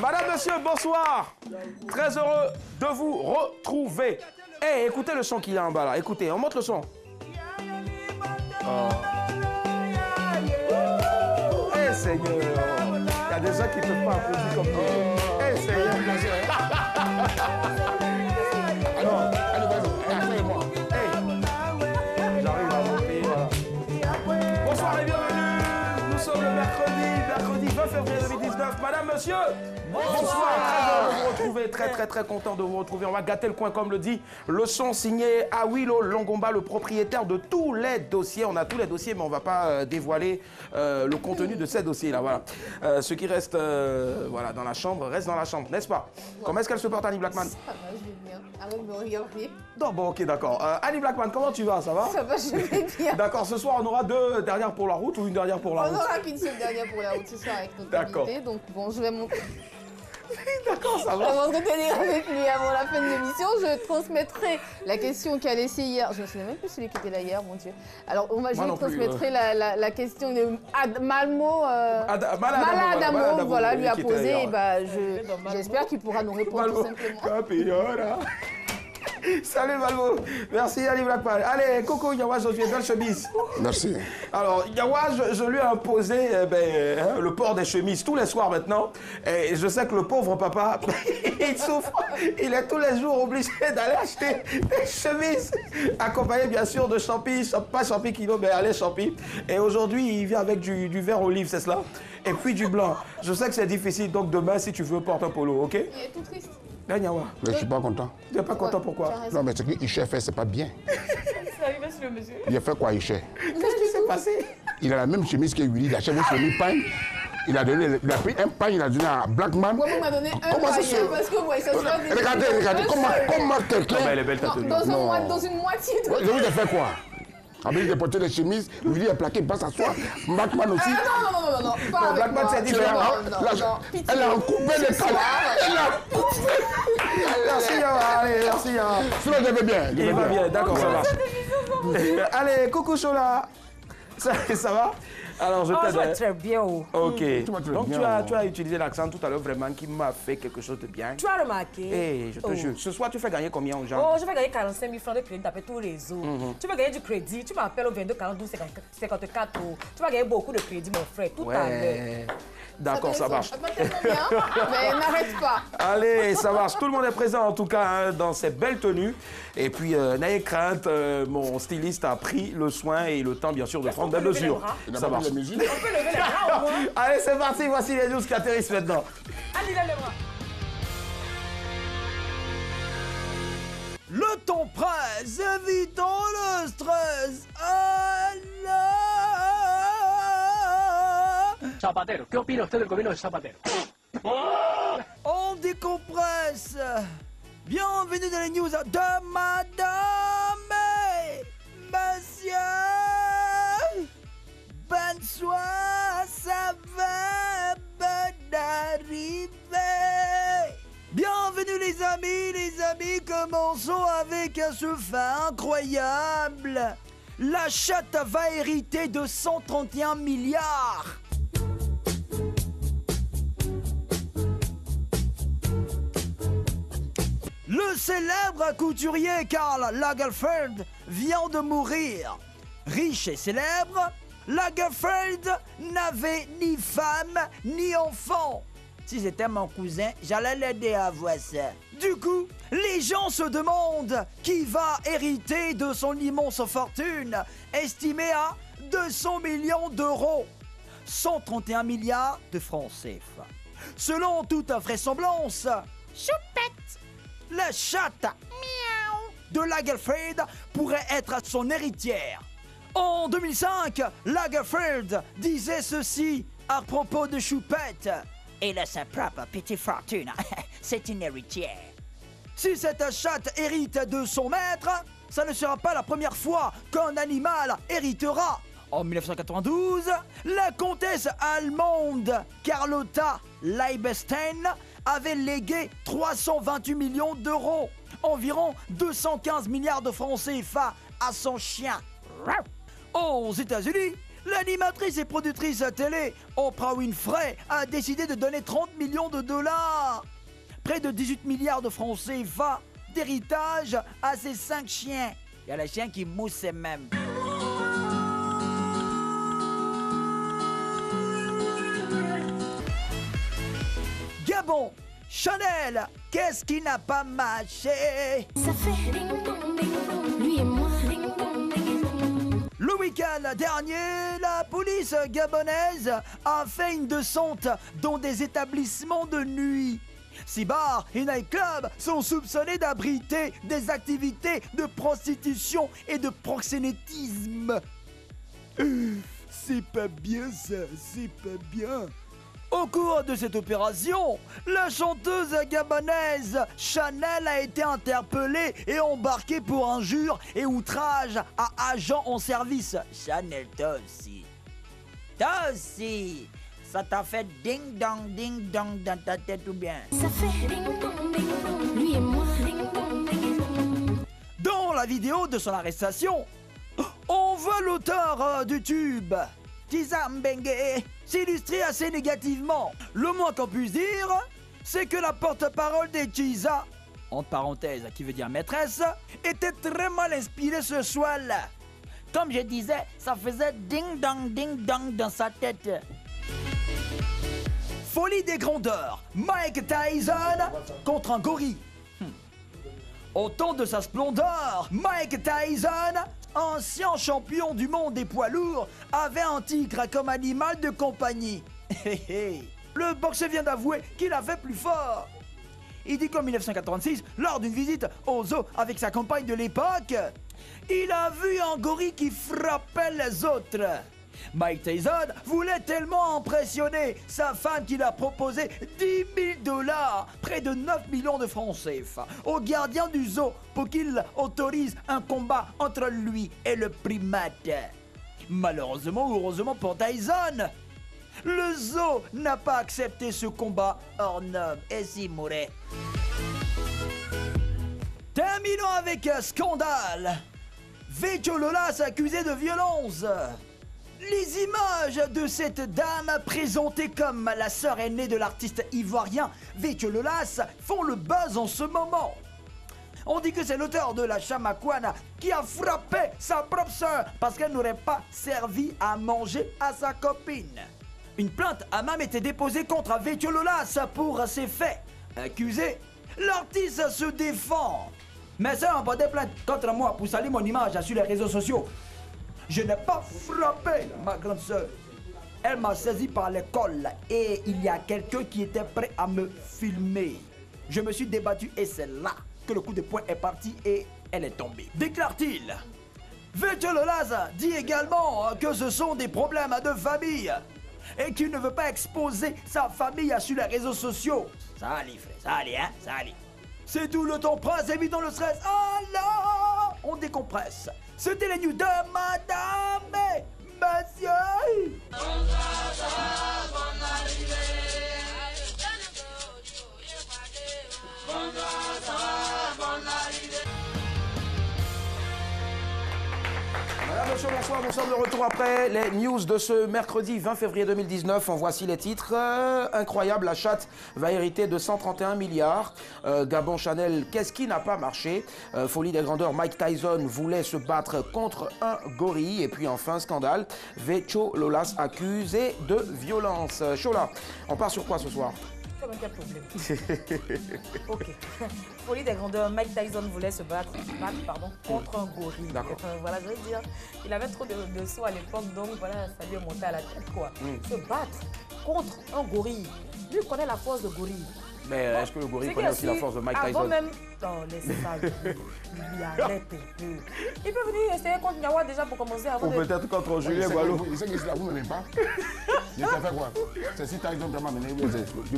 Madame, monsieur, bonsoir. Très heureux de vous retrouver. Eh, écoutez le son qu'il y a en bas là. Écoutez, on monte le son. Oh. Eh, Seigneur. Il y a des gens qui ne peuvent pas applaudir comme nous. Eh, Seigneur. Alors, allez, vas-y. Moi. Hey. J'arrive à monter. Voilà. Bonsoir et bienvenue. Nous sommes le mercredi 20 février 2019. Madame, monsieur. Bonsoir, très heureux de vous retrouver, très content de vous retrouver. On va gâter le coin comme le dit le son signé Awilo Longomba, le propriétaire de tous les dossiers. On a tous les dossiers mais on ne va pas dévoiler le contenu de ces dossiers-là. Voilà. Ce qui reste voilà, dans la chambre, reste dans la chambre, n'est-ce pas? Comment est-ce qu'elle se porte, Annie Blackman? Ça va, je vais bien. Arrête de me regarder. Non, bon, ok, d'accord. Annie Blackman, comment tu vas? Ça va? Ça va, je vais bien. D'accord, ce soir on aura 2 dernières pour la route ou une dernière pour la route? On n'aura qu'une seule dernière pour la route ce soir avec notre invité. Donc bon, je vais monter. D'accord, ça va. Je vais m'entretenir avec lui avant la fin de l'émission. Je transmettrai la question qu'elle a laissée hier. Je ne me souviens même plus celui qui était là hier, mon Dieu. Alors, je lui transmettrai la question de Malmo, Maladamo, voilà, lui a posé. Et bah, j'espère qu'il pourra nous répondre tout simplement. Salut Malmo, merci Ali Blackman. Allez, Coco Yawa, je viens dans le chemise. Merci. Alors, Yawa, je lui ai imposé le port des chemises tous les soirs maintenant. Et je sais que le pauvre papa, il souffre. Il est tous les jours obligé d'aller acheter des chemises. Accompagné bien sûr de champi, pas champi kilo, mais allez champi. Et aujourd'hui, il vient avec du vert olive, c'est cela? Et puis du blanc. Je sais que c'est difficile, donc demain, si tu veux, porte un polo, ok? Il est tout triste. Mais je suis pas content. Tu n'es pas content, pourquoi? Non, mais ce qu'Iché fait, c'est pas bien. C'est arrivé sur le monsieur. Il a fait quoi, Iché? Qu'est-ce qui s'est passé? Il a la même chemise que Willy. Il a acheté une chemise pain. Il a pris un pain, il a donné à Blackman. Moi, on m'a donné un pain, parce que ouais, ça se voit. Regardez, comment quelqu'un... Elle est belle, ta tenue. Dans une moitié de... Je vous ai fait quoi? Avec des porter les chemises, Willy a plaqué, il passe à soi. Blackman aussi. Non, pas Blackman, c'est différent. Elle a coupé les talons. Elle a coupé. Merci, allez, merci. Sinon, je vais bien. Il va bien, d'accord, ça marche. Allez, coucou Chola. Ça va? Alors, je t'aide. Je vais très bien. Ok. Donc, tu as utilisé l'accent tout à l'heure vraiment qui m'a fait quelque chose de bien. Tu as remarqué? Eh, je te jure. Ce soir, tu fais gagner combien aux gens? Oh, je vais gagner 45 000 francs de crédit d'après tous les réseaux. Tu vas gagner du crédit. Tu m'appelles au 22 42 54. Tu vas gagner beaucoup de crédit, mon frère, tout à l'heure. D'accord, ça marche. Mais n'arrête pas. Allez, ça marche. Tout le monde est présent en tout cas hein, dans ces belles tenues. Et puis, n'ayez crainte, mon styliste a pris le soin et le temps, bien sûr, de prendre des mesures. Ça marche. On peut lever les bras au moins. Allez, c'est parti. Voici les news qui atterrissent maintenant. Allez, lève les bras. Le temps presse, évitons le stress. Allah. Zapatero, ¿qué opina usted del gobierno de Zapatero? On décompresse. Bienvenue dans les news de Madame et Monsieur. Bonsoir, ça va, bonne arrivée. Bienvenue les amis, commençons avec ce fait incroyable. La chatte va hériter de 131 milliards. Le célèbre couturier Karl Lagerfeld vient de mourir. Riche et célèbre, Lagerfeld n'avait ni femme ni enfant. Si c'était mon cousin, j'allais l'aider à avoir ça. Du coup, les gens se demandent qui va hériter de son immense fortune, estimée à 200 millions d'euros. 131 milliards de francs CFA. Selon toute vraisemblance, Choupette, la chatte miaou de Lagerfeld pourrait être son héritière. En 2005, Lagerfeld disait ceci à propos de Choupette. Il a sa propre petite fortune, c'est une héritière. Si cette chatte hérite de son maître, ça ne sera pas la première fois qu'un animal héritera. En 1992, la comtesse allemande Carlotta Leibestein avait légué 328 millions d'euros, environ 215 milliards de francs CFA, à son chien. Aux États-Unis, L'animatrice et productrice à télé, Oprah Winfrey, a décidé de donner 30 millions de dollars, près de 18 milliards de francs CFA, d'héritage à ses 5 chiens. Il y a les chiens qui moussent même. Gabon, Chanel, qu'est-ce qui n'a pas marché? Ça fait ding dong ding dong, lui et moi ding dong ding dong. Le week-end dernier, la police gabonaise a fait une descente dans des établissements de nuit. 6 bars et nightclubs sont soupçonnés d'abriter des activités de prostitution et de proxénétisme. C'est pas bien ça, c'est pas bien. Au cours de cette opération, la chanteuse gabonaise Chanel a été interpellée et embarquée pour injure et outrage à agent en service. Chanel, toi aussi, ça t'a fait ding dong dans ta tête ou bien? Ça fait ding dong ding dong, lui et moi ding dong ding dong. Dans la vidéo de son arrestation, on voit l'auteur du tube, Tisa Mbengue, s'illustrer assez négativement. Le moins qu'on puisse dire, c'est que la porte-parole des Tisa, entre parenthèses, qui veut dire maîtresse, était très mal inspirée ce soir-là. Comme je disais, ça faisait ding dong dans sa tête. Folie des grandeurs, Mike Tyson contre un gorille. Au temps de sa splendeur, Mike Tyson, ancien champion du monde des poids lourds, avait un tigre comme animal de compagnie. Le boxeur vient d'avouer qu'il avait plus fort. Il dit qu'en 1986, lors d'une visite au zoo avec sa compagne de l'époque, il a vu un gorille qui frappait les autres. Mike Tyson voulait tellement impressionner sa femme qu'il a proposé 10 000 $, près de 9 millions de francs CFA, au gardien du zoo pour qu'il autorise un combat entre lui et le primate. Malheureusement ou heureusement pour Tyson, le zoo n'a pas accepté ce combat hors norme et s'y mourait. Terminons avec un scandale. Vétio Lolas accusé de violence. Les images de cette dame présentée comme la sœur aînée de l'artiste ivoirien Vétio Lolas font le buzz en ce moment. On dit que c'est l'auteur de la Chamakwana qui a frappé sa propre sœur parce qu'elle n'aurait pas servi à manger à sa copine. Une plainte a même été déposée contre Vétio Lolas pour ces faits. Accusé, l'artiste se défend. Mes sœurs ont porté plainte contre moi pour salir mon image sur les réseaux sociaux. Je n'ai pas frappé ma grande sœur. Elle m'a saisi par le col et il y a quelqu'un qui était prêt à me filmer. Je me suis débattu et c'est là que le coup de poing est parti et elle est tombée. Déclare-t-il. Vétio Lolas dit également que ce sont des problèmes de famille et qu'il ne veut pas exposer sa famille sur les réseaux sociaux. Ça allait, frère, ça allait, hein, ça allait. C'est tout le temps presse, évitons le stress. Alors, on décompresse. C'était les news de Madame et Monsieur. Madame, monsieur, bonsoir, nous sommes de retour après les news de ce mercredi 20 février 2019. En voici les titres. Incroyable, la chatte va hériter de 131 milliards. Gabon Chanel, qu'est-ce qui n'a pas marché? Folie des grandeurs, Mike Tyson voulait se battre contre un gorille. Et puis enfin, scandale, Vétio Lolas accusé de violence. Chola, on part sur quoi ce soir? Quel problème. Ok. Folie des grandeurs, Mike Tyson voulait se battre contre un gorille. Voilà, je veux dire, il avait trop de sauts à l'époque, donc voilà, ça lui est monté à la tête, quoi. Se battre contre un gorille. Lui connaît la force de gorille. Mais est-ce que le gorille connaît aussi la force de Mike Tyson? Avant même... Non, laissez ça, lui arrête un peu. Il peut venir essayer contre Nyawa déjà pour commencer avant. Ou peut-être contre Julien Gualou. Il sait que là, vous ne m'aimez pas. Je t'ai fait quoi? C'est si Tyson t'a mené.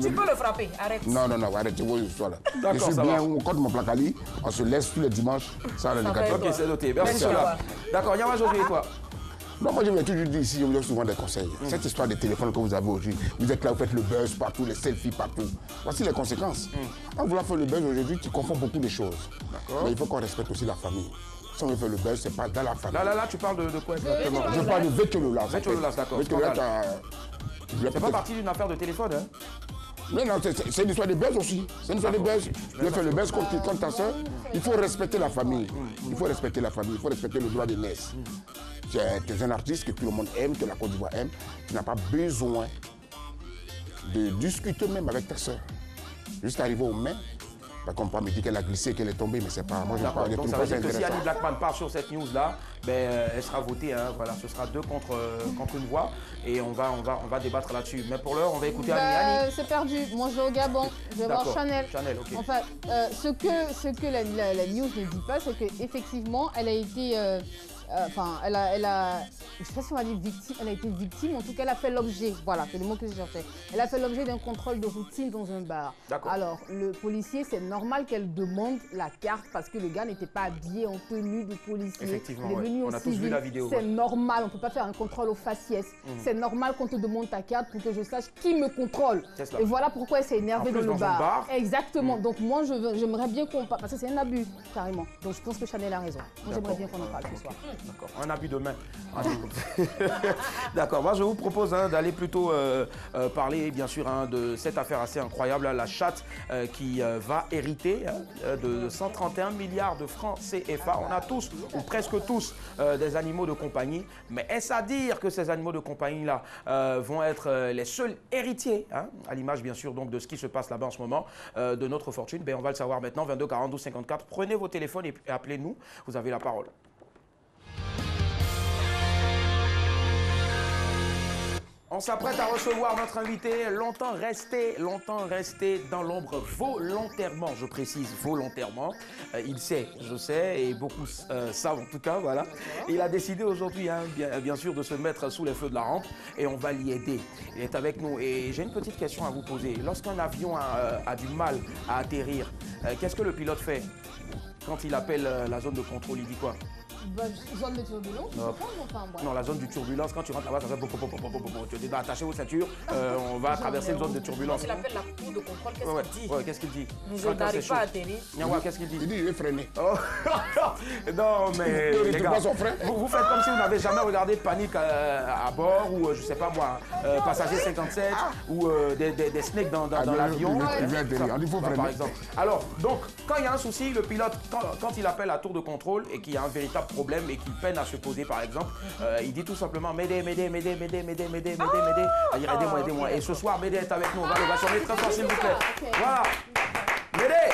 Tu peux le frapper, arrête. Non, arrête, tu vois l'histoire là. D'accord, je suis bien, on compte mon placali, on se laisse tous les dimanches, ça le décathlon. Ok, c'est noté. Merci, Chola. D'accord, Nyawa Josué et toi? Non, moi je vous ai toujours dit ici, je vous donne souvent des conseils. Cette histoire de téléphone que vous avez aujourd'hui, vous êtes là, vous faites le buzz partout, les selfies partout. Voici les conséquences. En voulant faire le buzz aujourd'hui, tu confonds beaucoup de choses. Mais il faut qu'on respecte aussi la famille. Si on veut faire le buzz, c'est pas dans la famille. Là, tu parles de quoi exactement? Je parle de Vétololas. Vétololas, d'accord. C'est pas parti d'une affaire de téléphone, hein? Mais non, c'est une histoire de buzz aussi. C'est une histoire de buzz. Tu veux faire le buzz contre ta soeur. Il faut respecter la famille. Il faut respecter la famille. Il faut respecter le droit de naissance. Tu es un artiste que tout le monde aime, que la Côte d'Ivoire aime. Tu n'as pas besoin de discuter même avec ta soeur. Juste arriver aux mains. Par contre, on me dit qu'elle a glissé, qu'elle est tombée, mais c'est pas. Moi, je ne parle pas. Donc ça veut dire que si Annie Blackman part sur cette news-là, elle sera votée. Hein, voilà, ce sera 2 contre une voix. Et on va débattre là-dessus. Mais pour l'heure, on va écouter Annie. C'est perdu. Moi, je vais au Gabon. Je vais voir Chanel. Chanel, ok. Enfin, ce que la news ne dit pas, c'est qu'effectivement, elle a été. Elle a, je ne sais pas si on va dire victime, elle a été victime, en tout cas elle a fait l'objet, voilà, c'est le mot que je cherchais. Elle a fait l'objet d'un contrôle de routine dans un bar. Alors, le policier, c'est normal qu'elle demande la carte parce que le gars n'était pas habillé en tenue de policier. Effectivement, on a tous vu la vidéo. C'est normal, on ne peut pas faire un contrôle au faciès. C'est normal qu'on te demande ta carte pour que je sache qui me contrôle. Et voilà pourquoi elle s'est énervée dans le bar. Exactement, donc moi j'aimerais bien qu'on parle, parce que c'est un abus, carrément. Donc je pense que Chanel a raison. Moi j'aimerais bien qu'on en parle ce soir. D'accord, un abus de main. D'accord, moi je vous propose d'aller plutôt parler bien sûr de cette affaire assez incroyable, la chatte qui va hériter de 131 milliards de francs CFA. On a tous, ou presque tous, des animaux de compagnie. Mais est-ce à dire que ces animaux de compagnie-là vont être les seuls héritiers, à l'image bien sûr donc de ce qui se passe là-bas en ce moment, de notre fortune? On va le savoir maintenant, 22 42 54. Prenez vos téléphones et appelez-nous, vous avez la parole. On s'apprête à recevoir notre invité, longtemps resté dans l'ombre volontairement, je précise volontairement. Il sait, je sais, et beaucoup savent en tout cas, voilà. Il a décidé aujourd'hui, bien sûr, de se mettre sous les feux de la rampe et on va l'y aider. Il est avec nous et j'ai une petite question à vous poser. Lorsqu'un avion a du mal à atterrir, qu'est-ce que le pilote fait quand il appelle la zone de contrôle? Il dit quoi? Zone de turbulence? Non, la zone de turbulence, quand tu rentres là-bas, ça fait tu dois attacher vos ceintures, on va traverser une zone de turbulence. Quand il appelle la tour de contrôle, qu'est-ce qu'il dit? Qu'est-ce qu'il dit? Nous n'arrivons pas à atterrir. Qu'est-ce qu'il dit? Il dit il est freiné. Non, mais les gars, vous faites comme si vous n'avez jamais regardé Panique à bord ou, je sais pas moi, Passager 57 ou des snakes dans l'avion. Par exemple. Alors, donc, quand il y a un souci, le pilote, quand il appelle la tour de contrôle et qu'il y a un véritable problème et qu'il peine à se poser par exemple, il dit tout simplement Médée, Médée, Médée, Médée, Médée, Médée, Médée, Médée. Aidez-moi, aidez-moi. Et ce soir, Médée est avec nous. On va le sonner très fort s'il vous plaît. Voilà. Médée.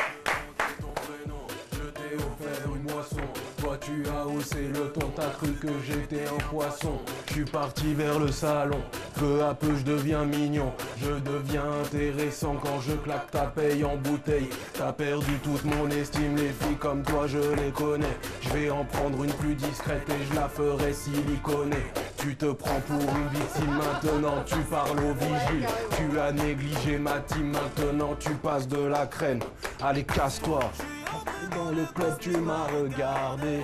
Toi tu as haussé le ton, t'as cru que j'étais un poisson. Je suis parti vers le salon, peu à peu je deviens mignon. Je deviens intéressant quand je claque ta paye en bouteille. T'as perdu toute mon estime, les filles comme toi je les connais. Je vais en prendre une plus discrète et je la ferai siliconée. Tu te prends pour une victime, maintenant tu parles au vigile. Tu as négligé ma team, maintenant tu passes de la crème. Allez casse-toi. Dans le club tu m'as regardé,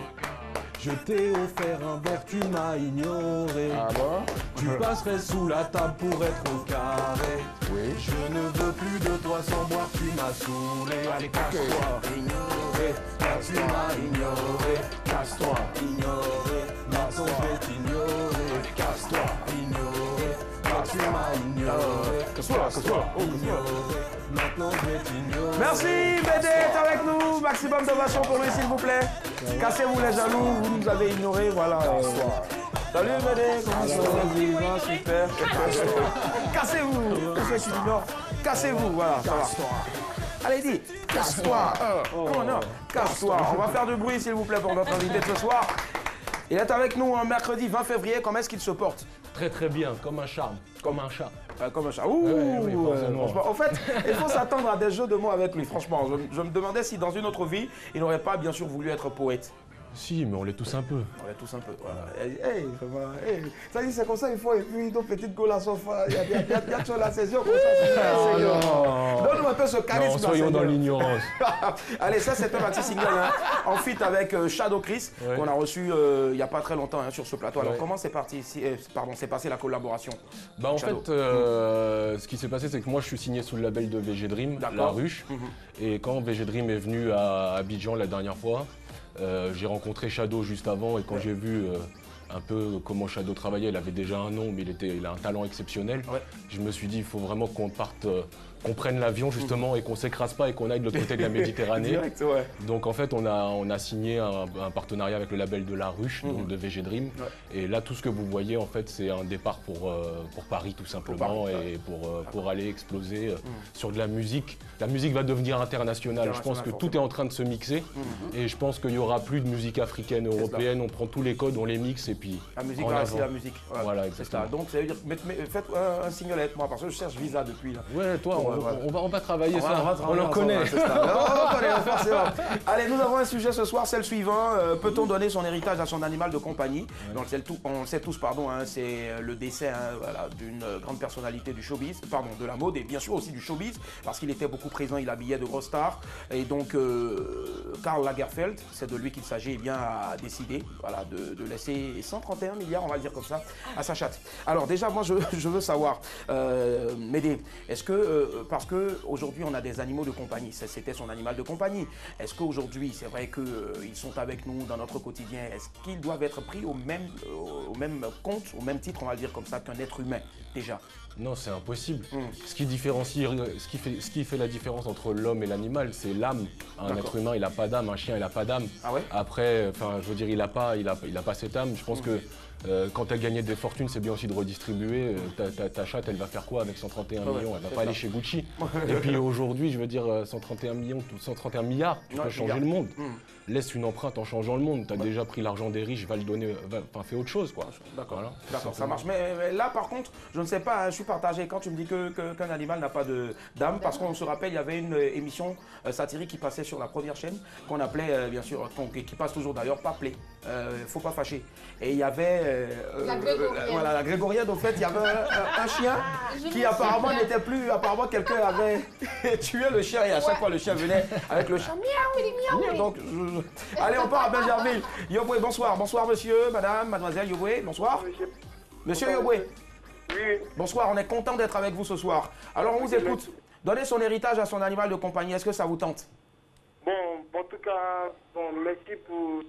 je t'ai offert un verre, tu m'as ignoré. Ah bon? Tu passerais sous la table pour être au carré. Oui. Je ne veux plus de toi sans boire, tu m'as saoulé. Allez casse-toi, ignoré, là tu m'as ignoré. Casse-toi, ignoré, maintenant je vais t'ignorer. Casse-toi, ignoré, là tu m'as ignoré. Casse-toi, ignoré, maintenant je vais t'ignorer. Merci, Médée est avec nous. Maximum d'ovation pour lui, s'il vous plaît. Cassez-vous les jaloux, vous nous avez ignorés, voilà. Salut Médée, comment ça va? Super. Cassez-vous. Qu'est-ce que tu ignores? Cassez-vous, voilà. Allez, dis, casse-toi. Comment non? Casse-toi. On va faire du bruit, s'il vous plaît, pour notre invité de ce soir. Il est avec nous un mercredi 20 février. Comment est-ce qu'il se porte? Très très bien, comme un charme, comme un chat. Comme un chat. Ouh, en fait, il faut s'attendre à des jeux de mots avec lui. Franchement, je me demandais si dans une autre vie, il n'aurait pas bien sûr voulu être poète. Si, mais on l'est tous un peu. On l'est tous un peu, voilà. Ça dit, c'est comme ça, il faut, et puis, nos petites gaules à sofa, il y a toujours la saison comme ça. Donne-nous un peu ce charisme. Non, soyons dans l'ignorance. Allez, ça, c'est un maxi single, en feat avec Shadow Chris, qu'on a reçu il n'y a pas très longtemps sur ce plateau. Alors, comment c'est passé la collaboration? En fait, ce qui s'est passé, c'est que moi, je suis signé sous le label de VG Dream, La Ruche. Et quand VG Dream est venu à Abidjan la dernière fois, J'ai rencontré Shadow juste avant et quand j'ai vu un peu comment Shadow travaillait, il avait déjà un nom, mais il a un talent exceptionnel. Ouais. Je me suis dit, il faut vraiment qu'on parte, qu'on prenne l'avion justement et qu'on s'écrase pas et qu'on aille de l'autre côté de la Méditerranée. Direct, ouais. Donc en fait, on a signé un partenariat avec le label de La Ruche, donc de VG Dream. Ouais. Et là, tout ce que vous voyez, en fait, c'est un départ pour Paris tout simplement et pour aller exploser sur de la musique. La musique va devenir internationale. Je pense que tout est en train de se mixer et je pense qu'il n'y aura plus de musique africaine, européenne. On prend tous les codes, on les mixe et puis la musique va rester la musique. Voilà, exactement. Donc ça veut dire, faites un signal avec moi parce que je cherche Visa depuis là. Ouais, toi, on va travailler ça. On en connaît. Allez, nous avons un sujet ce soir, c'est le suivant. Peut-on donner son héritage à son animal de compagnie? Donc on le sait tous, pardon, c'est le décès d'une grande personnalité du showbiz, pardon, de la mode et bien sûr aussi du showbiz parce qu'il était beaucoup présent, il habillait de grosses stars. Et donc Karl Lagerfeld, c'est de lui qu'il s'agit, bien a décidé de laisser 131 milliards, on va le dire comme ça, à sa chatte. Alors déjà, moi je veux savoir, Médé, est-ce que, parce qu'aujourd'hui on a des animaux de compagnie, c'était son animal de compagnie, est-ce qu'aujourd'hui c'est vrai qu'ils sont avec nous dans notre quotidien, est-ce qu'ils doivent être pris au même compte, au même titre, on va le dire comme ça, qu'un être humain déjà? Non, c'est impossible. Ce qui fait la différence entre l'homme et l'animal, c'est l'âme. Un être humain, il n'a pas d'âme, un chien, il n'a pas d'âme. Ah ouais? Après, enfin, je veux dire, il n'a pas cette âme. Je pense que quand elle gagnait des fortunes, c'est bien aussi de redistribuer. Ta chatte, elle va faire quoi avec 131 millions? Elle va pas aller chez Gucci. Et puis aujourd'hui, je veux dire, 131 milliards, tu peux changer le monde. Laisse une empreinte en changeant le monde. Tu as déjà pris l'argent des riches, va le donner, fais autre chose, quoi. D'accord, voilà. D'accord, ça marche. Mais là, par contre, je ne sais pas, je suis partagé quand tu me dis qu'un animal n'a pas d'âme, parce qu'on se rappelle, il y avait une émission satirique qui passait sur la première chaîne, qu'on appelait, bien sûr, qui passe toujours d'ailleurs, pas Play. Faut pas fâcher. Et il y avait la Grégorienne, en fait, il y avait un chien qui apparemment n'était plus, apparemment quelqu'un avait tué le chien et à chaque fois le chien venait avec le chien miaou. Donc, allez, on part à Benjerville. Yoboué, bonsoir. Bonsoir monsieur, madame, mademoiselle Yoboué, bonsoir. Monsieur Yoboué. Oui. Bonsoir, on est content d'être avec vous ce soir. Alors on vous écoute. Donnez son héritage à son animal de compagnie, est-ce que ça vous tente? Bon, en tout cas, merci pour...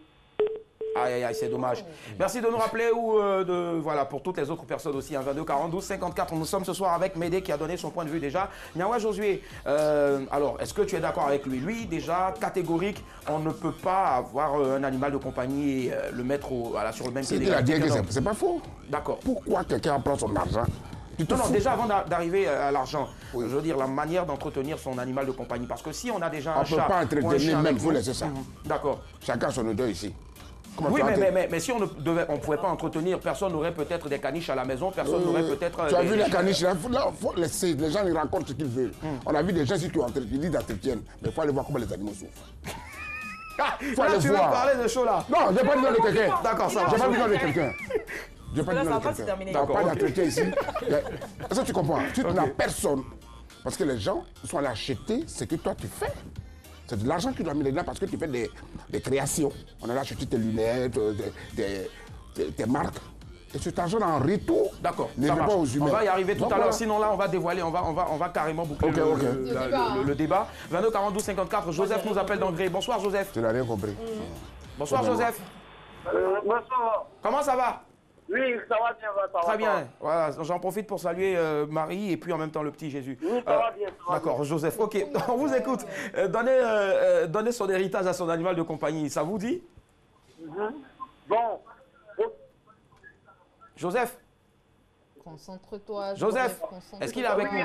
Aïe, c'est dommage. Merci de nous rappeler voilà, pour toutes les autres personnes aussi, 22 42 54. Nous sommes ce soir avec Médé qui a donné son point de vue déjà. Nyawa Josué, alors, est-ce que tu es d'accord avec lui? Lui, déjà, catégorique, on ne peut pas avoir un animal de compagnie et le mettre sur le même pied. C'est pas faux. D'accord. Pourquoi quelqu'un prend son argent? Non, déjà avant d'arriver à l'argent, je veux dire la manière d'entretenir son animal de compagnie. Parce que si on a déjà un chat... On ne peut pas entretenir même, il faut laisser ça. D'accord. Chacun son odeur ici. Oui, mais si on ne pouvait pas entretenir, personne n'aurait peut-être des caniches à la maison, personne n'aurait peut-être... Tu as vu les caniches là, faut laisser, les gens ils racontent ce qu'ils veulent. On a vu des gens ici qui disent d'entretiennent, mais il faut aller voir comment les animaux souffrent. Là, tu veux parler de chaud là? Non, je n'ai pas dit de quelqu'un. D'accord, ça va. Je n'ai pas dit de quelqu'un. Je n'ai pas dit de quelqu'un. Donc, pas d'entretien ici. Est-ce que tu comprends? Tu n'as personne. Parce que les gens sont allés acheter ce que toi tu fais. C'est de l'argent que tu dois mettre là parce que tu fais des créations. On a acheté tes lunettes, tes marques. Et cet argent en retour, d'accord, pas aux humains. On va y arriver tout à l'heure, sinon là on va dévoiler, on va carrément boucler le débat. 22 42 54, Joseph nous appelle d'Angré. Bonsoir Joseph. Tu n'as rien compris. Bonsoir Joseph. Bonsoir. Comment ça va? Oui, ça va bien, ça va. Très bien. Voilà, j'en profite pour saluer Marie et puis en même temps le petit Jésus. Oui, ça va bien. D'accord, Joseph. Ok, on vous écoute. Donnez son héritage à son animal de compagnie, ça vous dit? Bon. Joseph. Concentre-toi. Joseph, est-ce qu'il est avec nous?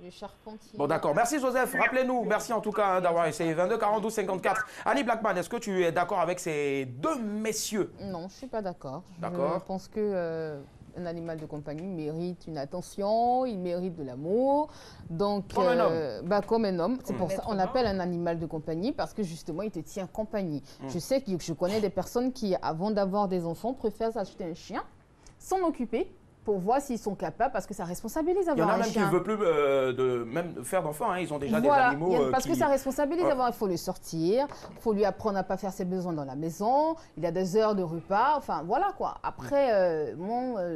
Les charpentiers. Bon, d'accord. Merci Joseph. Rappelez-nous, merci en tout cas d'avoir essayé. 22 42 54. Annie Blackman, est-ce que tu es d'accord avec ces deux messieurs? Non, je ne suis pas d'accord. D'accord. Je pense que un animal de compagnie mérite une attention, il mérite de l'amour. Donc, comme un homme. Comme un homme. C'est pour ça qu'on l'appelle un animal de compagnie parce que justement, il te tient compagnie. Je sais que je connais des personnes qui, avant d'avoir des enfants, préfèrent acheter un chien, s'en occuper pour voir s'ils sont capables, parce que ça responsabilise Il y en avoir a un même qui chien. ne veulent plus même faire d'enfants, hein. Ils ont déjà Voilà, des animaux parce que ça responsabilise avoir, il faut le sortir, il faut lui apprendre à pas faire ses besoins dans la maison, il y a des heures de repas, enfin voilà quoi. Après,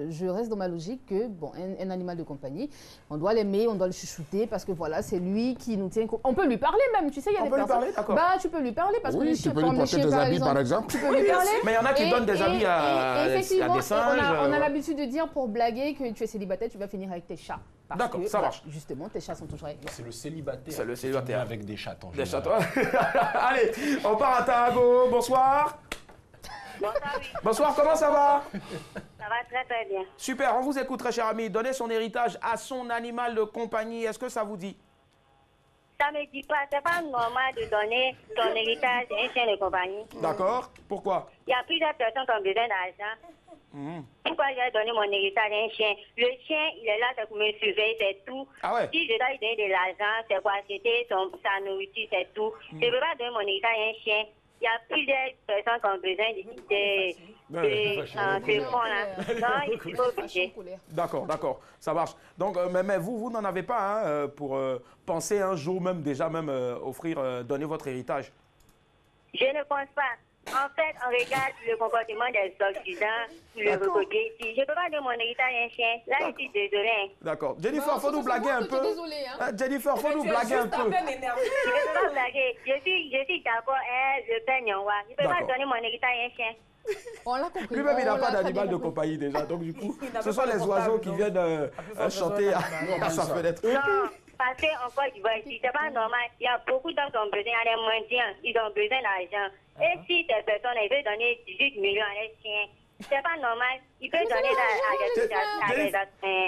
je reste dans ma logique que, bon, un animal de compagnie, on doit l'aimer, on doit le chouchouter, parce que voilà, c'est lui qui nous tient... On peut lui parler même, tu sais, il y a des personnes... On peut lui parler, d'accord. Bah, tu peux lui parler, parce que Oui, les tu chiens, peux lui porter des habits par exemple. tu peux lui parler. Mais il y en a qui donnent des habits à effectivement, des singes. on a l'habitude de dire pour blaguer que tu es célibataire, tu vas finir avec tes chats. D'accord, ça marche. Justement, tes chats sont toujours avec toi. C'est le célibataire. C'est le célibataire. Avec des chatons. Des chatons. Allez, on part à Tarago. Bonsoir. Bonsoir, oui. Bonsoir, comment ça va? Ça va très très bien. Super, on vous écoute très cher ami. Donner son héritage à son animal de compagnie, est-ce que ça vous dit? Ça me dit pas, c'est pas normal de donner ton héritage à un chien de compagnie. D'accord, pourquoi? Il y a plusieurs personnes qui ont besoin d'argent. Pourquoi je vais donner mon héritage à un chien? Le chien, il est là, c'est pour me surveiller, c'est tout. Ah ouais. Si je dois lui donner de l'argent, c'est pour acheter sa nourriture, c'est tout. Je ne peux pas donner mon héritage à un chien. Il y a plusieurs personnes qui ont besoin de fonds là. Non, il faut obliger. D'accord, d'accord, ça marche. Donc, mais vous n'en avez pas hein, pour penser un jour même, déjà même donner votre héritage? Je ne pense pas. En fait, on regarde le comportement des Occidents, le reproduire ici. Je ne peux pas donner mon héritage à un chien. Là, je suis désolée. D'accord. Jennifer, il faut nous blaguer un peu. Jennifer, il faut nous blaguer un peu. Je ne peux pas blaguer. Je suis d'accord, le père Nyongwa. Je ne peux pas donner mon héritage à un chien. On l'a compris. Lui-même, il n'a pas d'animal de compagnie déjà. Donc, du coup, ce sont les oiseaux qui viennent chanter à sa fenêtre. Non. Parce qu'en Côte d'Ivoire, c'est pas normal. Il y a beaucoup d'hommes qui ont besoin, il y a des mendiants, ils ont besoin d'argent. Et si ces personnes, ils veulent donner 18 millions à les chiens, c'est pas normal. Ils peuvent donner à des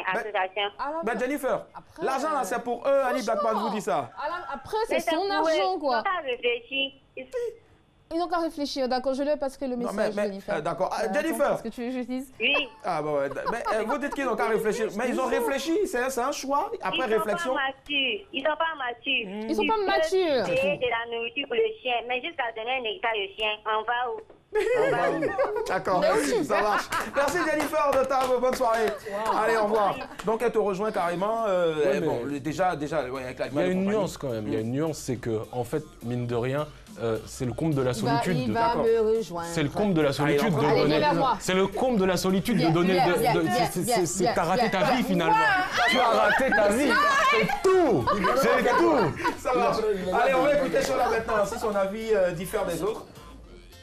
associations. Ben Jennifer, l'argent là, c'est pour eux, Ali Blackman vous dit ça. Après, c'est son argent, quoi. Ils n'ont pas réfléchi. Ils n'ont qu'à réfléchir, d'accord, je l'ai parce que le message, Jennifer. D'accord, Jennifer. Est-ce que tu veux que je dise? Oui. Ah bon, mais vous dites qu'ils n'ont qu'à réfléchir. Mais ils ont réfléchi, c'est un choix, après réflexion. Ils sont pas matures. Ils sont pas matures. Ils payer de la nourriture pour le chien, mais jusqu'à donner un hectare de chien, on va où? D'accord, merci, ça marche. Merci Jennifer de ta bonne soirée. Allez, au revoir. Donc elle te rejoint carrément. Bon, déjà, avec la. Il y a une nuance quand même. Il y a une nuance, c'est que en fait, mine de rien, c'est le comble de la solitude. Il va me rejoindre. C'est le comble de la solitude de donner. C'est le comble de la solitude de donner. C'est t'as raté ta vie finalement. Tu as raté ta vie. C'est tout. C'est tout. Ça marche. Allez, on va écouter Chola maintenant, si son avis diffère des autres.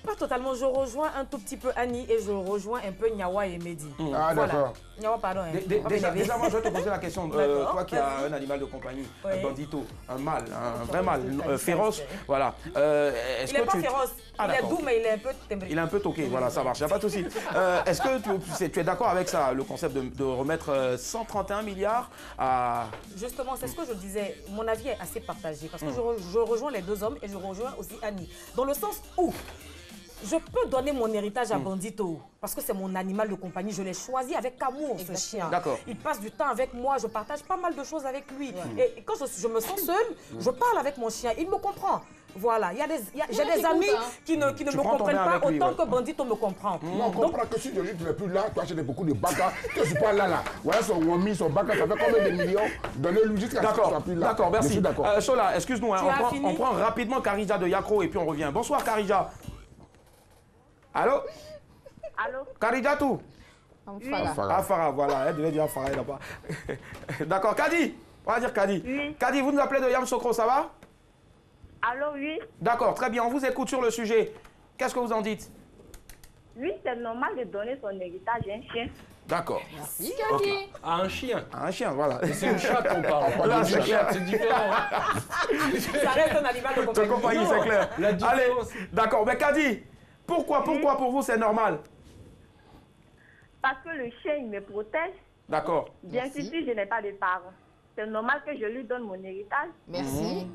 Pas totalement, je rejoins un tout petit peu Annie et je rejoins un peu Nyawa et Mehdi. Ah d'accord. Nyawa, pardon. Déjà, moi je vais te poser la question, toi qui as un animal de compagnie, un bandito, un mâle, un vrai mâle, féroce, voilà. Il n'est pas féroce, il est doux mais il est un peu timbré. Il est un peu toqué, voilà, ça marche, il n'y a pas de souci. Est-ce que tu es d'accord avec ça, le concept de remettre 131 milliards à... Justement, c'est ce que je disais, mon avis est assez partagé parce que je rejoins les deux hommes et je rejoins aussi Annie. Dans le sens où je peux donner mon héritage à Bandito parce que c'est mon animal de compagnie. Je l'ai choisi avec amour, ce chien. Il passe du temps avec moi, je partage pas mal de choses avec lui. Et quand je me sens seule, je parle avec mon chien, il me comprend. Voilà, j'ai des amis qui ne me comprennent pas autant que Bandito me comprend. On comprend que si tu n'es plus là, tu achètes beaucoup de baka, tu ne suis pas là. Voilà son wami, son baka, ça fait combien de millions? Donnez-lui jusqu'à ce qu'il soit plus là. D'accord, merci. Chola, excuse-nous, on prend rapidement Karija de Yakro et puis on revient. Bonsoir Karija. Allô? Allô? Karijatou? Afara, voilà, elle devait dire Afara, elle n'a pas. D'accord, Kadi, on va dire Kadi. Oui. Kadi, vous nous appelez de Yamoussoukro, ça va? Allô, oui. D'accord, très bien, on vous écoute sur le sujet. Qu'est-ce que vous en dites? Oui, c'est normal de donner son héritage à un chien. D'accord. Merci, Kadi. À un chien. À un chien, voilà. C'est une chatte qu'on parle. Là, c'est clair. C'est différent. Ça reste un animal de compagnie. C'est clair. Allez, d'accord, mais Kadi, pourquoi pour vous c'est normal? Parce que le chien, il me protège. D'accord. Bien que si je n'ai pas de parents, c'est normal que je lui donne mon héritage. Merci.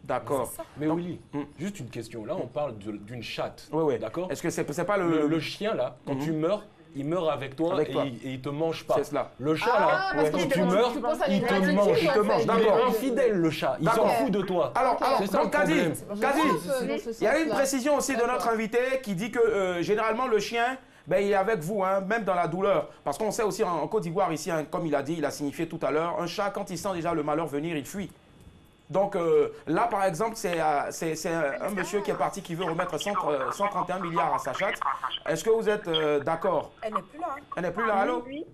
D'accord. Mais Willy, juste une question. Là, on parle d'une chatte. Oui. D'accord. Est-ce que c'est pas le chien là, quand tu meurs, il meurt avec toi, et il te mange pas. C'est cela. Le chat là, quand tu meurs, il te mange. Il te mange. D'accord. Il est infidèle le chat. Il s'en fout de toi. Alors donc Kadi, il y a une précision aussi de notre invité qui dit que généralement le chien ben, il est avec vous, hein, même dans la douleur. Parce qu'on sait aussi en Côte d'Ivoire, ici, hein, comme il a dit, il a signifié tout à l'heure, un chat, quand il sent déjà le malheur venir, il fuit. Donc là, par exemple, c'est un monsieur qui est parti, qui veut remettre 131 milliards à sa chatte. Est-ce que vous êtes d'accord? Elle n'est plus là. Elle n'est plus là, allô? Oui,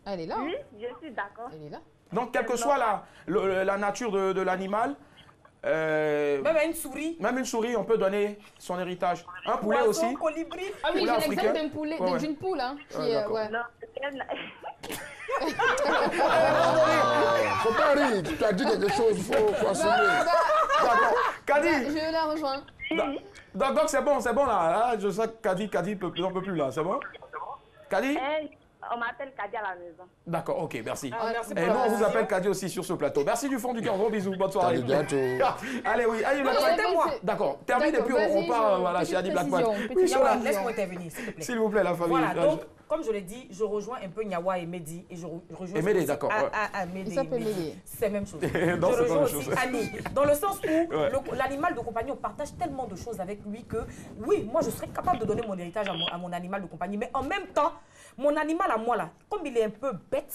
Elle est là. oui, je suis d'accord. Elle est là. Donc, quelle que soit la nature de l'animal, même une souris. même une souris, on peut donner son héritage. Un poulet Oiseau, aussi. colibri. Ah oui, Poulet j'ai l'exemple africain. d'un poulet, Ouais, ouais. d'une poule, hein, qui est, d'accord. ouais. Non, Faut pas rire, tu as dit quelque chose, il faut assumer. D'accord. Kadi, Je la rejoins. donc c'est bon là. Ah, je sais que Kadi n'en peut plus là, c'est bon? Kadi? on m'appelle Kadi à la maison. D'accord, ok, merci. Ah, merci Et pour nous, la on vous précision. appelle Kadi aussi sur ce plateau. Merci du fond du cœur, gros bisous, bonne soirée. Allez, bientôt. Allez, oui, allez, Non, moi. c'est- D'accord, termine et puis on Vas-y, part je- voilà, chez petite Adi Blackman. précision, petite Oui, précision. voilà. Laisse-moi intervenir, s'il te plaît. S'il vous plaît, la famille. Voilà, donc, comme je l'ai dit, je rejoins un peu Nyawa et Mehdi. Et je rejoins Et Mehdi, aussi- d'accord, ouais. Il Mehdi, s'appelle Mehdi. Mehdi. C'est la même chose. Non, Je c'est pas rejoins la aussi chose. Annie. Dans le sens où Ouais. l'animal de compagnie, on partage tellement de choses avec lui que, oui, moi, je serais capable de donner mon héritage à mon animal de compagnie. Mais en même temps, mon animal à moi, là, comme il est un peu bête,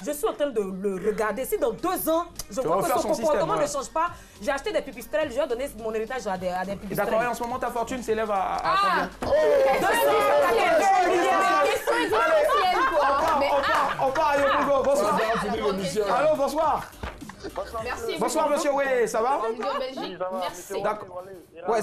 je suis en train de le regarder. Si dans 2 ans, je vois que refaire son son comportement système, ne change pas, j'ai acheté des pipistrelles, je vais donner mon héritage à des pipistrelles. D'accord, et en ce moment, ta fortune s'élève à combien? Question existentielle, quoi. Mais On part à Yokogo, bonsoir. On va finir l'émission. Allô, bonsoir. merci. Bonsoir, monsieur Wélé, ça va? Bienvenue en Belgique. Merci. D'accord. Ouais,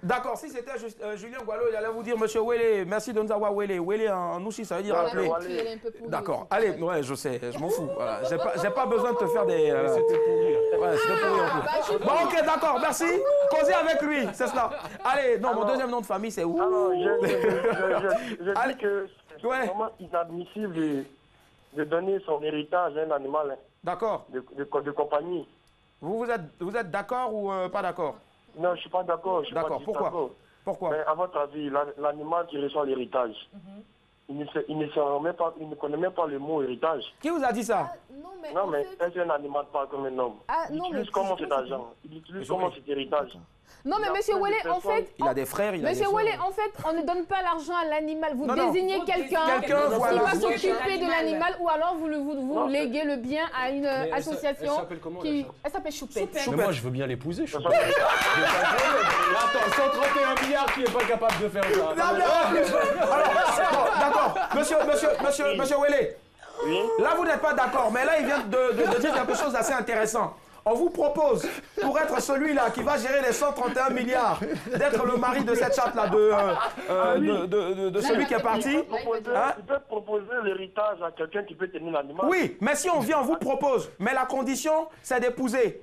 d'accord, si c'était Julien Gualo, il allait vous dire, monsieur Wélé, merci de nous avoir Wélé. Wélé en aussi, ça veut dire appeler. Elle est un peu pourrie D'accord, aussi. allez, ouais, je sais, je m'en fous. Voilà. J'ai pas besoin de te faire des. C'était pourri. Ouais, c'était pourri un peu. Bon, ok, d'accord, merci. Causez avec lui, c'est cela. Allez, non, mon deuxième nom de famille, c'est où? Alors, je Allez. dis que c'est Ouais. vraiment inadmissible de donner son héritage à un animal hein, D'accord. de compagnie. Vous êtes d'accord ou pas d'accord? Non, je ne suis pas d'accord. je suis D'accord, pas du tout pourquoi? d'accord. Pourquoi? Mais à votre avis, l'animal qui reçoit l'héritage, il ne connaît même pas le mot héritage. Qui vous a dit ça? Non, mais Non, en mais fait- est-ce qu'un animal parle comme un homme? Ah, Il non, mais utilise comment tu sais cet argent? Il utilise comment cet héritage? Non, mais Il y a monsieur plein de Wélé, en personnes- fait. Il a des frères, il a des Monsieur sœurs. Wélé, en fait, on ne donne pas l'argent à l'animal. Vous Non, non. désignez quelqu'un qui voilà. va Vous s'occuper de l'animal ou alors vous Non, léguez le bien à une elle association s'appelle comment, la qui. chatte Elle s'appelle Choupette. Mais moi, je veux bien l'épouser. Je suis Ça pas... s'appelle- Attends, 131 milliards qui est pas capable de faire ça. Non, mais- Alors, bon, d'accord. Monsieur Wélé, Oui. là, vous n'êtes pas d'accord, mais là, il vient de dire quelque chose d'assez intéressant. On vous propose, pour être celui-là qui va gérer les 131 milliards, d'être le mari de cette chatte-là, de celui qui est parti. Hein? Il peut proposer l'héritage à quelqu'un qui peut tenir l'animal. Oui, mais si on vient, on vous propose. Mais la condition, c'est d'épouser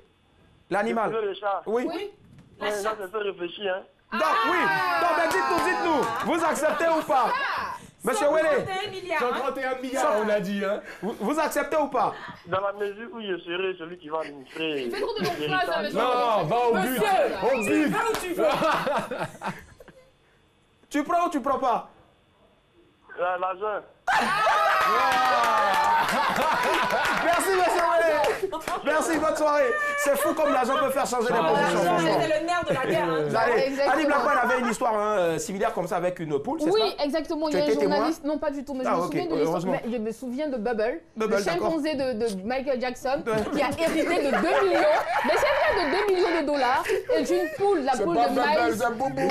l'animal. Épouser le chat. Oui. Ouais, là, ça fait réfléchir. Hein. Donc, oui. Donc, ben, dites-nous. Vous acceptez ou pas? Monsieur Wélé, 131 milliards. 131 milliards, on a dit. Hein. vous acceptez ou pas? Dans la mesure où je serai celui qui va administrer. Fais trop de longues phrases, hein, monsieur. Non, va au but. Au but. Là où tu veux. Tu prends ou tu prends pas? L'argent. Merci, monsieur Wélé. Merci, bonne soirée. C'est fou comme l'argent peut faire changer les positions, franchement. C'est le nerf de la guerre. hein. Allez, Exactement. Ali Blackman avait une histoire similaire comme ça avec une poule, c'est Oui, ça? exactement. Il Tu y a un étais témoin? journaliste, non pas du tout, mais je Ah, me ok, souviens de l'histoire. heureusement. Mais je me souviens de Bubble, Bubble, le d'accord. chimpanzé de Michael Jackson, qui a hérité de 2 millions, mais c'est vrai, de 2 millions de dollars, et d'une poule, la C'est poule pas de Bubble, Miles. c'est Boubou.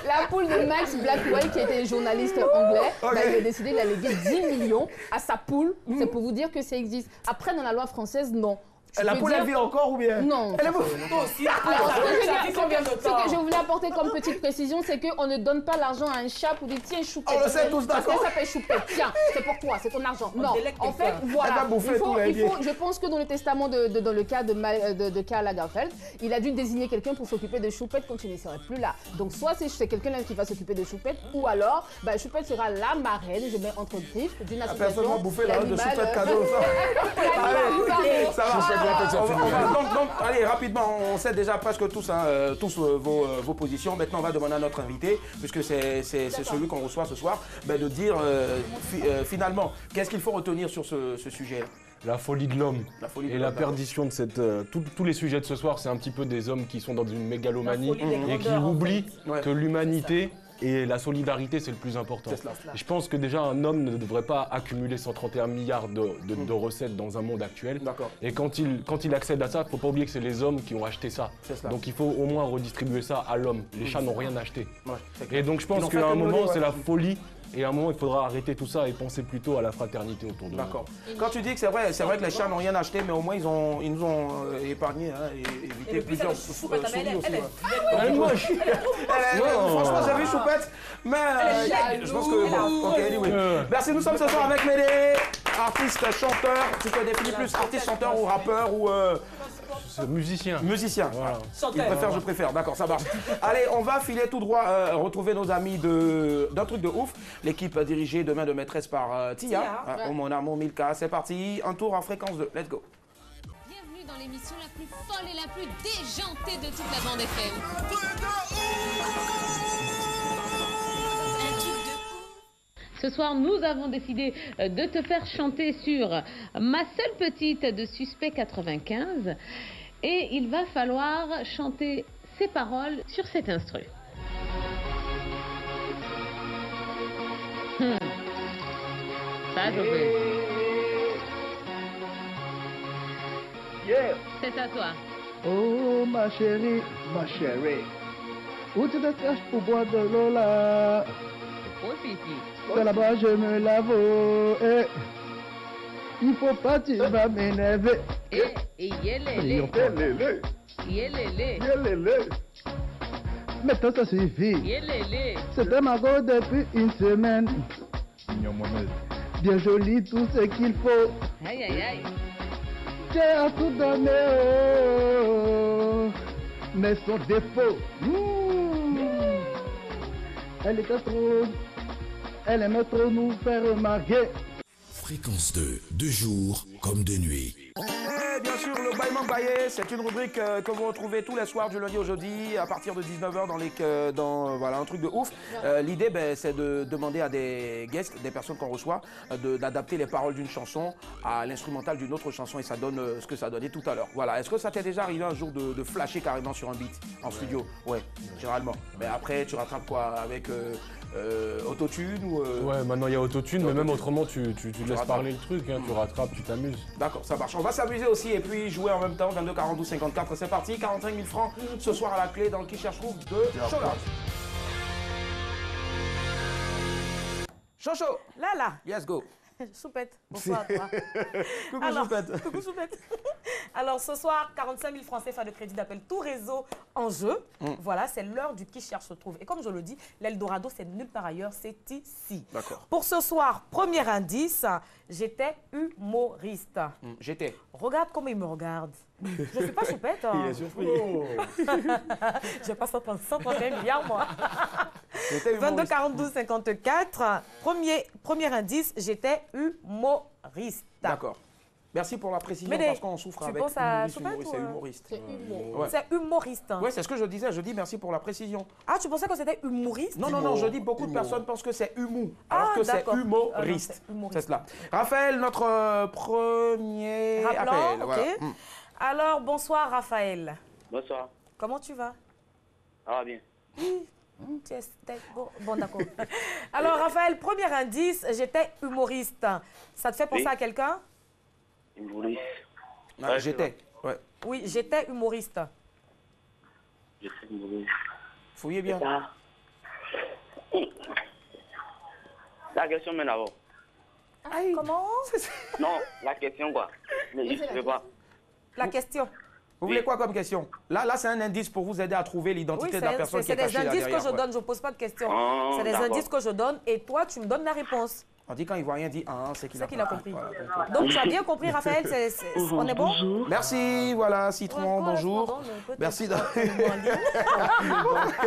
La poule de Max Blackwell, qui était journaliste anglais, Ok. bah, il a décidé d'alléguer 10 millions à sa poule. C'est pour vous dire que ça existe. Après, dans la loi française, non. Tu La peux poule, dire- elle vit encore ou bien? Non. Elle est morte. Toi aussi. Alors, ce que je veux Ça dire, fait combien de ce temps? que je voulais apporter comme petite précision, c'est qu'on ne donne pas l'argent à un chat pour dire tiens choupette. On le sait tous, Parce d'accord. qu'elle s'appelle choupette. Tiens, c'est pour toi, c'est ton argent. Non, délecte en fait, quelqu'un. voilà. Elle va bouffer Il faut, tout, la vie. je pense que dans le testament dans le cas de Karl Lagerfeld, il a dû désigner quelqu'un pour s'occuper de choupette quand il ne serait plus là. Donc soit c'est quelqu'un là qui va s'occuper de choupette, ou alors bah, choupette sera la marraine, je mets entre griffes, d'une association. Personne va bouffer la de d'animal- choupette cadeau, ça. Allez, ça va. Donc, allez, rapidement, on sait déjà presque tous, vos positions. Maintenant, on va demander à notre invité, puisque c'est celui qu'on reçoit ce soir, ben, de dire finalement, qu'est-ce qu'il faut retenir sur ce sujet. La folie de l'homme La folie de et l'homme, la perdition de cette... tous les sujets de ce soir, c'est un petit peu des hommes qui sont dans une mégalomanie La folie des et qui grandeurs, en oublient fait. Ouais. que l'humanité, et la solidarité, c'est le plus important. Je pense que déjà, un homme ne devrait pas accumuler 131 milliards de recettes dans un monde actuel. Et quand il accède à ça, il ne faut pas oublier que c'est les hommes qui ont acheté ça. Donc il faut au moins redistribuer ça à l'homme. Les chats n'ont rien acheté. Et donc je pense qu'à un moment, c'est la folie. Et à un moment, il faudra arrêter tout ça et penser plutôt à la fraternité autour de nous. D'accord. Quand tu dis que c'est vrai que les chats n'ont rien acheté, mais au moins ils nous ont épargné et évité plusieurs souris aussi. Elle est moche. Franchement, j'ai vu Choupette, mais je pense que bon. Ok, anyway. Merci, nous sommes ce soir avec Médé, artiste, chanteur. Tu te définis plus artiste, chanteur ou rappeur ou musicien. Musicien. Voilà. Je préfère. D'accord, ça marche. Allez, on va filer tout droit, retrouver nos amis d'un truc de ouf. L'équipe dirigée demain de maîtresse par Tia. Mon amour Milka, c'est parti. Un tour en fréquence 2. Let's go. Bienvenue dans l'émission la plus folle et la plus déjantée de toute la bande FM. Ce soir, nous avons décidé de te faire chanter sur Ma seule petite de Suspect 95. Et il va falloir chanter ces paroles sur cet instru. Ça, je veux. C'est à toi. Oh ma chérie, où tu te caches pour boire de l'eau là? C'est là-bas je me lave. Il faut pas, tu vas m'énerver. Maintenant ça suffit. C'était ma go depuis une semaine. Bien joli, tout ce qu'il faut. Aïe, aïe, aïe. J'ai à tout donné, mais son défaut. Elle était trop. Elle aimait trop nous faire remarquer. Fréquence 2, de jour comme de nuit. Et bien sûr, le Baillement Baillé, c'est une rubrique que vous retrouvez tous les soirs du lundi au jeudi à partir de 19h dans voilà, un truc de ouf. L'idée, c'est de demander à des guests, des personnes qu'on reçoit, d'adapter les paroles d'une chanson à l'instrumental d'une autre chanson et ça donne ce que ça donnait tout à l'heure. Voilà. Est-ce que ça t'est déjà arrivé un jour de flasher carrément sur un beat en studio? Ouais, généralement. Mais après, tu rattrapes quoi avec autotune ou Ouais, maintenant il y a autotune, mais même autrement, tu laisses parler le truc, hein, tu rattrapes, tu t'amuses. D'accord, ça marche. On va s'amuser aussi et puis jouer en même temps. 22 42 54, c'est parti. 45 000 francs ce soir à la clé dans le Qui cherche trouve de Chola. Chocho. Là. Yes, go. Choupette, bonsoir à toi. Coucou Choupette. Coucou Choupette. Alors ce soir, 45 000 francs CFA de crédit d'appel, tout réseau en jeu. Voilà, c'est l'heure du Qui cherche se trouve. Et comme je le dis, l'Eldorado, c'est nulle part ailleurs, c'est ici. D'accord. Pour ce soir, premier indice, j'étais humoriste. J'étais. Regarde comment il me regarde. Je ne suis pas Choupette. Hein. Il est surpris. J'ai pas 131 milliards, moi. 22 42 54. Premier indice, j'étais humoriste. D'accord. Merci pour la précision parce qu'on souffre avec humoriste. C'est humoriste. C'est humour. Ouais. C'est humoriste. Oui, c'est ce que je disais. Je dis merci pour la précision. Ah, tu pensais que c'était humoriste? Non, je dis beaucoup de personnes pensent que c'est humour, alors que c'est humoriste. C'est cela. Raphaël, notre premier appel. Voilà. Alors, bonsoir Raphaël. Bonsoir. Comment tu vas? Ça va bien. Bon, d'accord. Alors, Raphaël, premier indice, j'étais humoriste. Ça te fait penser à quelqu'un? Humoriste. J'étais. Ouais. Oui, j'étais humoriste. J'étais humoriste. Fouillez bien. La question mène avant. Comment? Non, la question quoi. Mais je ne sais pas. La question. Vous voulez quoi comme question? Là, c'est un indice pour vous aider à trouver l'identité de la personne qui est cachée là derrière. C'est des indices que je donne, je ne pose pas de questions. C'est des indices que je donne et toi, tu me donnes la réponse. On dit quand il voit rien, dit c'est qu'il a compris. Donc tu as bien compris, Raphaël, on est bon? Merci, voilà, Citron, bonjour. Merci.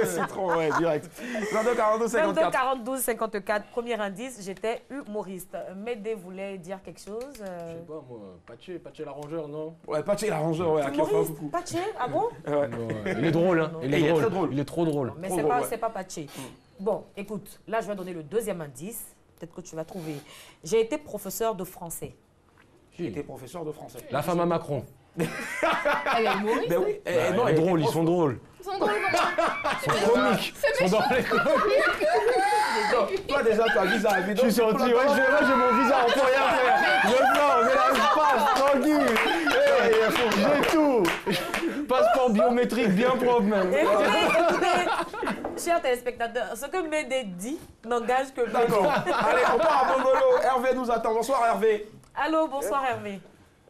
Citron, ouais, direct. 22 42 54. 22 42 54, premier indice, j'étais humoriste. Médé voulait dire quelque chose? Je sais pas, moi, Patché l'arrangeur, non? Ouais, Patché l'arrangeur, ouais, à qui on fait un coucou. Patché, ah bon? Ouais. Il est drôle, hein. Il est très drôle. Il est trop drôle. Mais c'est pas Patché. Bon, écoute, là je vais donner le deuxième indice. Peut-être que tu vas trouver. J'ai été professeur de français. J'ai été professeur de français. La femme à Macron. Elle est humoriste. Ben oui. Non, ils sont drôles. Sont drôles comment? Comiques. Sont dans les comiques. Toi déjà, tu as visa à Je suis sorti, ouais, j'ai mon visa, on peut rien faire. Je sors, mais là, je passe, tranquille. J'ai tout. Passeport biométrique bien propre même. Écoutez, chers téléspectateurs, ce que Médé dit n'engage que Médé. D'accord. Allez, on part à Bongolo. Hervé nous attend. Bonsoir Hervé. Allô, bonsoir Hervé.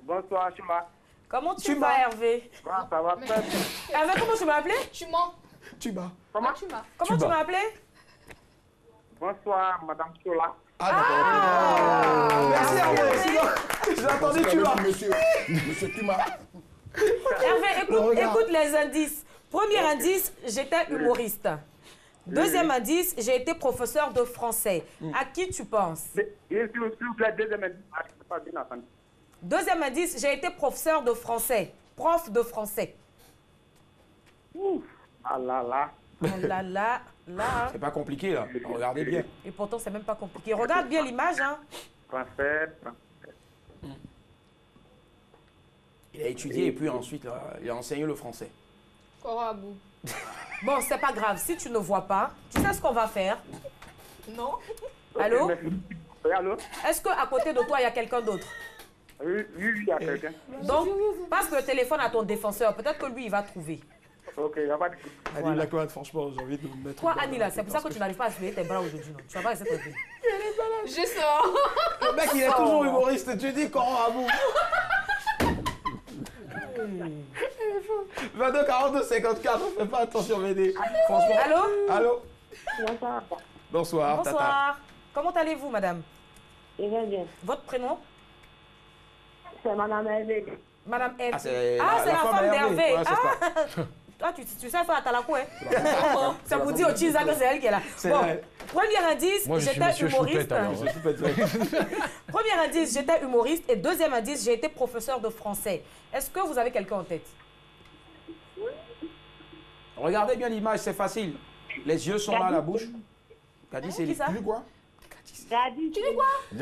Bonsoir, Chuma. Comment tu vas Hervé? Ça va très bien. Hervé, comment tu m'as appelé? Tu mens. Tuba. Comment tu m'as? Comment tu m'as appelé? Bonsoir, Madame Chola. Merci Hervé. Sinon, j'ai entendu Tuba. Monsieur Tuma. Hervé, écoute les indices. Premier indice, j'étais humoriste. Deuxième indice, j'ai été professeur de français. À qui tu penses? S'il vous plaît, deuxième indice. Je ne pas bien entendu. Deuxième indice, j'ai été professeur de français. Prof de français. Ah là là. Oh là là, là. C'est pas compliqué là. Regardez bien. Et pourtant, c'est même pas compliqué. Regarde bien l'image, hein. Français. Il a étudié et puis ensuite, là, il a enseigné le français. Corabou. Bon, c'est pas grave. Si tu ne vois pas, tu sais ce qu'on va faire? Non. Allô? Oui, allô? Est-ce qu'à côté de toi, il y a quelqu'un d'autre? Oui, il y a quelqu'un. Donc, passe le téléphone à ton défenseur. Peut-être que lui, il va trouver. Ok, il n'y a pas de... Annie Lacroix, franchement, j'ai envie de me mettre... Toi, Annie, là, c'est pour ça que tu n'arrives pas à soulever tes bras aujourd'hui, non? Tu vas pas rester tranquille. Je sors. Le mec, il est toujours humoriste. Tu dis Corabou. 22 42 54, fais pas attention, Médé. Franchement. Allô? Allô? Bonsoir. Bonsoir, Tata. Bonsoir. Comment allez-vous, madame? Je vais bien. Votre prénom? C'est Madame Hervé. Madame Hervé. Ah, c'est la femme d'Hervé. Ouais, ah, toi, tu sais faire à Talakou, hein? Ça vous dit au Chisa que c'est elle qui est là. Bon, premier indice, j'étais humoriste. Premier indice, j'étais humoriste. Et deuxième indice, j'ai été professeur de français. Est-ce que vous avez quelqu'un en tête? Regardez bien l'image, c'est facile. Les yeux sont là, la bouche. Gadi, c'est ça? quoi? Gadi. Tu dis quoi? C'est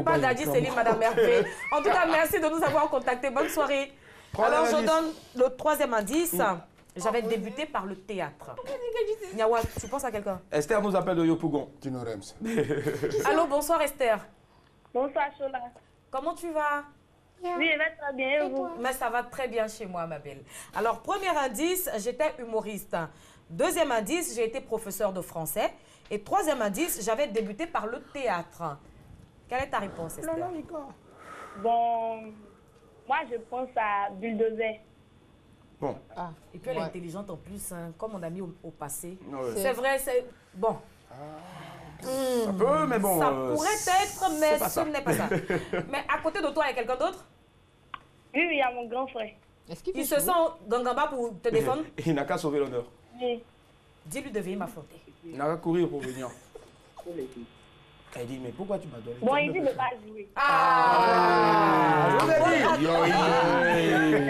pas Gadi, c'est lui, Madame Hervé. En tout cas, merci de nous avoir contactés. Bonne soirée. Alors, je donne le troisième indice. J'avais débuté par le théâtre. Niawa, tu penses à quelqu'un? Esther nous appelle de Yopougon. Tino Rems. Allô, bonsoir Esther. Bonsoir Chola. Comment tu vas? Oui, je vais très bien et vous? Mais ça va très bien chez moi, ma belle. Alors, premier indice, j'étais humoriste. Deuxième indice, j'ai été professeur de français. Et troisième indice, j'avais débuté par le théâtre. Quelle est ta réponse, Esther? Bon, moi je pense à Bulldozer. Bon. Ah, et puis elle est intelligente en plus, hein, comme on a mis au passé. Ouais. C'est vrai, c'est... Bon. Ça peut, mais bon... Ça pourrait être, mais ce n'est pas ça. Mais à côté de toi, il y a quelqu'un d'autre? Oui, il y a mon grand frère. Il se sent Gangamba pour te défendre? Il n'a qu'à sauver l'honneur. Oui. Dis-lui de venir m'affronter. Il n'a qu'à courir pour venir. Elle dit, mais pourquoi tu m'as donné? Bon, il dit de ne pas jouer. Je vous ai dit.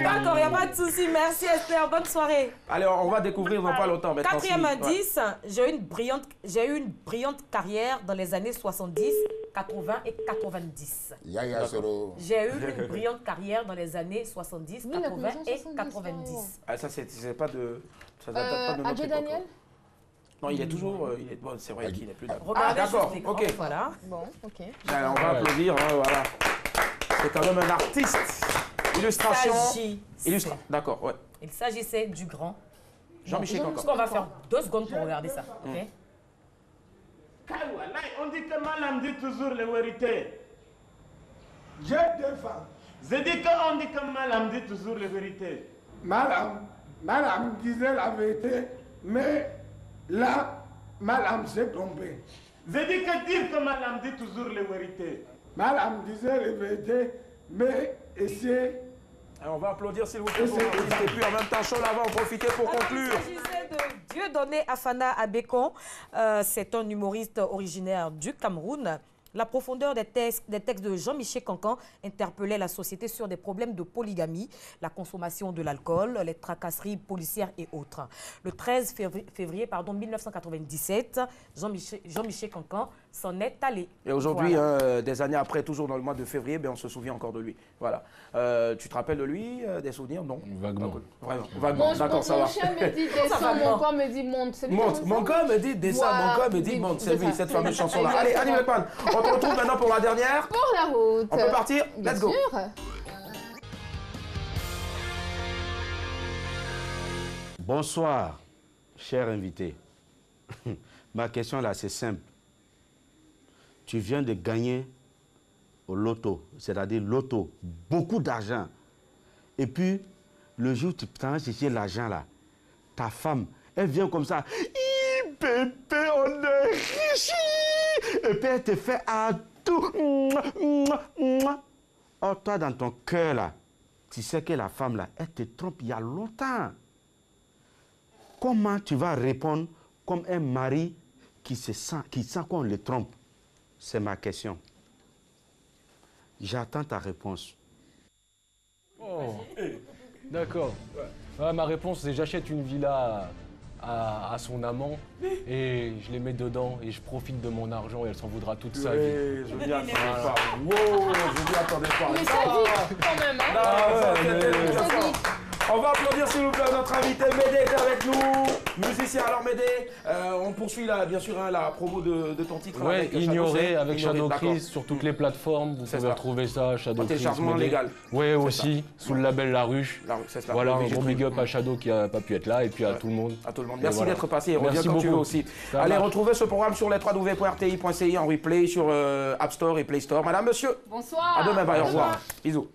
D'accord, il n'y a pas de souci. Merci Esther, bonne soirée. Allez, on va découvrir dans pas longtemps. Maintenant, Quatrième indice, j'ai eu une brillante carrière dans les années 70, 80 et 90. Yaya Soro. J'ai eu une brillante carrière dans les années 70, 80 et 90. Ah, ça, c'est pas de... Ça date pas de notre Adjé époque. Daniel? Non, il est toujours... bon, c'est vrai qu'il n'est plus là. Regardez d'accord, juste ok. l'écran, voilà. Bon, ok. On va applaudir, hein, voilà. C'est quand même un artiste. Illustration. D'accord, ouais. Il s'agissait du grand Jean-Michel Cancan. On va faire 2 secondes pour regarder ça. ok? On dit que Malam dit toujours la vérité. J'ai 2 femmes. Je dis qu'on dit que Malam dit toujours la vérité. Malam disait la vérité, mais là, Malam s'est trompé. Je dis que dire que Malam dit toujours la vérité. Malam disait la vérité, mais essayez. On va applaudir s'il vous plaît pour l'artiste. Et puis en même temps, Chola va en profiter pour conclure. Il s'agissait de Dieudonné Afana Abekon. C'est un humoriste originaire du Cameroun. La profondeur des textes de Jean-Michel Cancan interpellait la société sur des problèmes de polygamie, la consommation de l'alcool, les tracasseries policières et autres. Le 13 février 1997, Jean-Michel Cancan s'en est allé. Et aujourd'hui, voilà. Des années après, toujours dans le mois de février, on se souvient encore de lui. Voilà. Tu te rappelles de lui, des souvenirs? Non. Vaguement. Vraiment, vaguement. D'accord, ça va. Mon chat me dit descend, mon corps me dit monte. Monte. Mon corps me dit descend, mon corps me dit monte. C'est lui, cette fameuse chanson-là. Allez, Annie Beckman, on te retrouve maintenant pour la dernière. Pour la route. On peut partir? Bien Let's go. sûr. Bonsoir, cher invité. Ma question là, c'est simple. Tu viens de gagner au loto, c'est-à-dire loto, beaucoup d'argent. Et puis, le jour où tu t'en vas chercher l'argent là, ta femme, elle vient comme ça. Bébé, on est riche. Et puis elle te fait à tout. Or, toi, dans ton cœur là, tu sais que la femme là, elle te trompe il y a longtemps. Comment tu vas répondre comme un mari qui sent qu'on le trompe? C'est ma question. J'attends ta réponse. Oh, d'accord. Ouais, ma réponse, c'est j'achète une villa à son amant et je les mets dedans et je profite de mon argent et elle s'en voudra toute sa vie. Je m'y attendais pas. Wow, je m'y attendais pas. Mais ça dit quand même, hein. On va applaudir s'il vous plaît notre invité Médé est avec nous, musicien. Alors Médé, on poursuit là, bien sûr la promo de ton titre. Ouais, avec Ignoré avec Shadow d'accord. Chris sur toutes les plateformes. Vous pouvez retrouver ça, Shadow Chris. Téléchargement légal. Ouais, aussi, sous le label La Ruche. Voilà, un gros big up à Shadow qui n'a pas pu être là et puis à tout le monde. À tout le monde. Merci d'être passé et reviens quand beaucoup. tu veux aussi. Allez, retrouvez ce programme sur les www.rti.ci en replay sur App Store et Play Store. Madame, monsieur. Bonsoir. À demain, bye, au revoir. Bisous.